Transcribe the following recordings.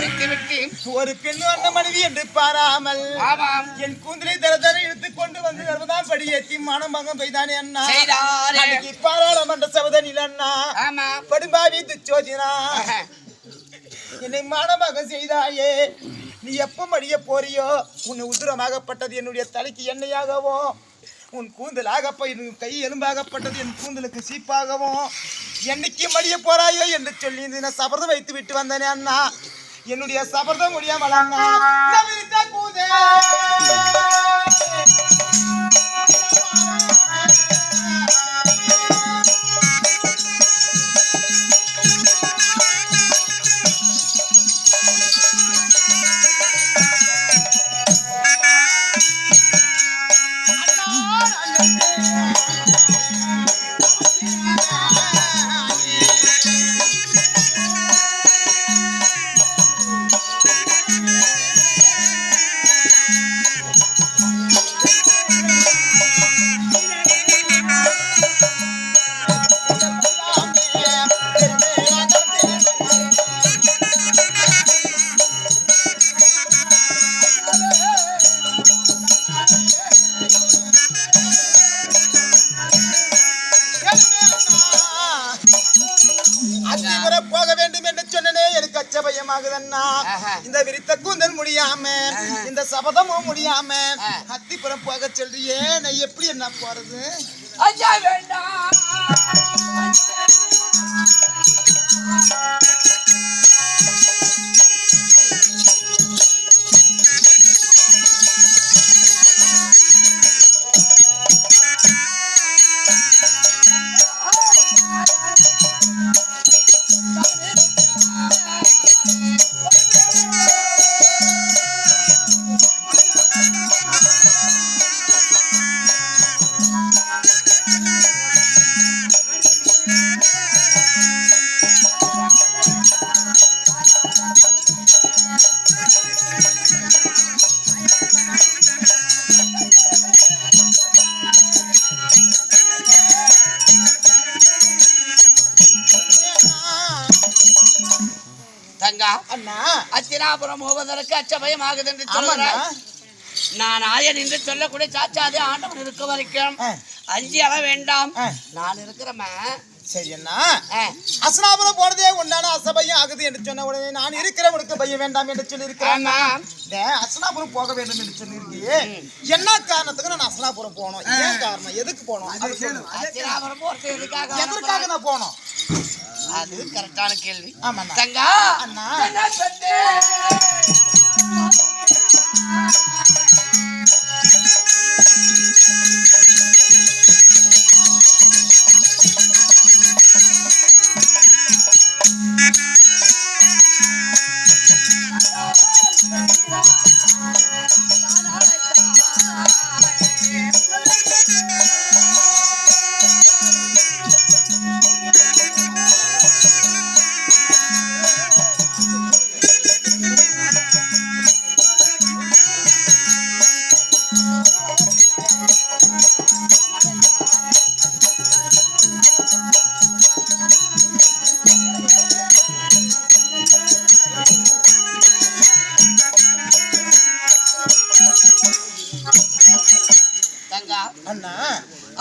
வைத்து விட்டு ஒரு பெண் வந்த மனைவி என்று பாராமல் என் கூந்தலை தர இழுத்து கொண்டு வந்து தருவதான் படியேற்றி மானமங்கம் பெய்தானே அண்ணா பாராளுமன்ற சபதனில் அண்ணா படுபாவி துச்சோதினா என்னை மானமாக செய்தாயே நீ எப்ப மடிய போறியோ உன்னை உதிரமாகப்பட்டது என்னுடைய தலைக்கு எண்ணெயாகவும் உன் கூந்தலாகப்ப கை எலும்பாகப்பட்டது என் கூந்தலுக்கு சீப்பாகவும் என்னைக்கு மடிய போறாயோ என்று சொல்லி நான் சபதம் வைத்து விட்டு வந்தேனே அண்ணா என்னுடைய சபதம் முடியாமலாங்க போக வேண்டும் என்று சொன்னனே எனக்கு அச்சபயமாகுதன்னா இந்த விரித்த கூந்தல் முடியாம இந்த சபதமும் முடியாம அத்திப்புறம் போக சொல்றியே நான் எப்படி என்ன போறது அத்திராபுரம் போவதற்கு அச்சபயம் ஆகுது என்று சொல்கிறார். நான் ஆயன் என்று சொல்லக்கூடிய சாச்சாதே ஆண்டவன் இருக்க வரைக்கும் அஞ்சி அள வேண்டாம். நான் இருக்கிறமே சரி அண்ணா அசனாபுரம் போறதே உண்டான அசபயம் ஆகுது என்று சொன்ன உடனே நான் இருக்கிறவனுக்கு பயம் வேண்டாம் என்று சொல்லி இருக்கிறேன். அசனாபுரம் போக வேண்டும் என்று சொல்லியிருக்கியே என்ன காரணத்துக்கு நான் அசனாபுரம் போகணும்? ஏன் காரணம்? எதுக்கு போகணும்? எதற்காக நான் போகணும்? அது கரெக்டான கேள்வி. ஆமா தங்கா அண்ணா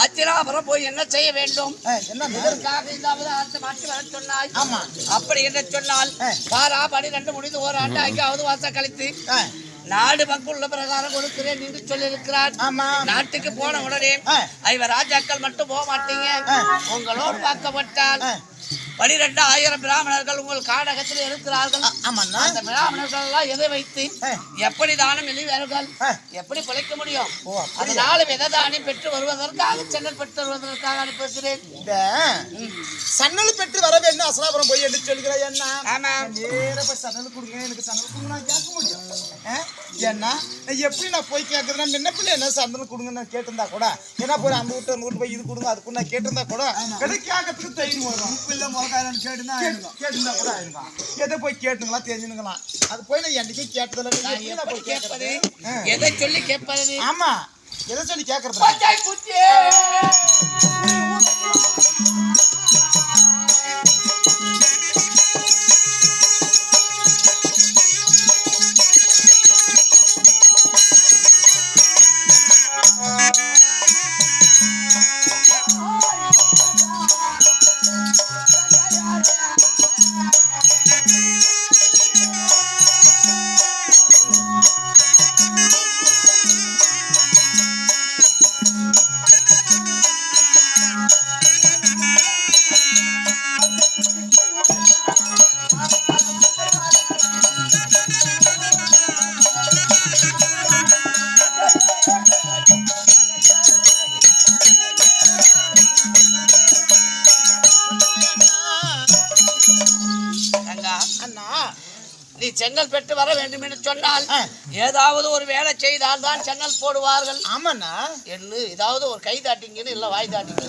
அத்திராபுரம் போய் என்ன செய்ய வேண்டும்? அப்படி என்று சொன்னால் பாரா 12 முடிந்து ஓராண்டு 5வது வாசம் கழித்து நாடு மக்கள் பிரகாரம் கொடுக்கிறேன் என்று சொல்லியிருக்கிறார். நாட்டுக்கு போன உடனே ஐவர் ராஜாக்கள் மட்டும் போக மாட்டீங்க. உங்களோடு பார்க்கப்பட்டால் 12,000 பிராமணர்கள் உங்கள் காடகத்தில் இருக்கிறார்கள். அந்த பிராமணர்கள் எல்லாம் எதை வைத்து எப்படி தானம் எழுதுவார்கள்? எப்படி பிழைக்க முடியும்? அதனால வித தானம் பெற்று வருவதற்காக சென்னல் பெற்று வருவதற்காக அனுப்பியிருக்கிறேன். சன்னல் பெற்று வர வேண்டும் அசனாபுரம் போய் என்று சொல்கிறேன். என்ன சன்னல் கொடுங்க, எனக்கு சன்னல் கொடுங்க, நான் கேட்க முடியும். ஏன்னா எப்படி நான் போய் கேட்கறேன்? என்ன பிள்ளை என்ன சந்தனம் கொடுங்க நான் கேட்டிருந்தா கூட என்ன போய் அந்த வீட்டு நூறு போய் இது கொடுங்க அதுக்கு நான் கேட்டிருந்தா கூட கேட்கறதுக்கு தைரியம் வரும். பிள்ளை முழக்காரன்னு கேட்டிருந்தா கூட ஆயிருக்கும். எதை போய் கேட்டுங்களா தெரிஞ்சுனுங்களாம். அது போய் நான் என்னைக்கு கேட்டதில்லை. போய் கேட்பது எதை சொல்லி கேட்பது? ஆமா எதை சொல்லி கேட்கறது? நீ செங்கல் பெற்று வர வேண்டும் என்று சொன்னால் ஏதாவது ஒரு வேலை செய்தால் தான் செங்கல் போடுவார்கள். ஆமாண்ணா. என்று ஏதாவது ஒரு கை தாட்டிங்கன்னு இல்ல வாய் தாட்டிங்க.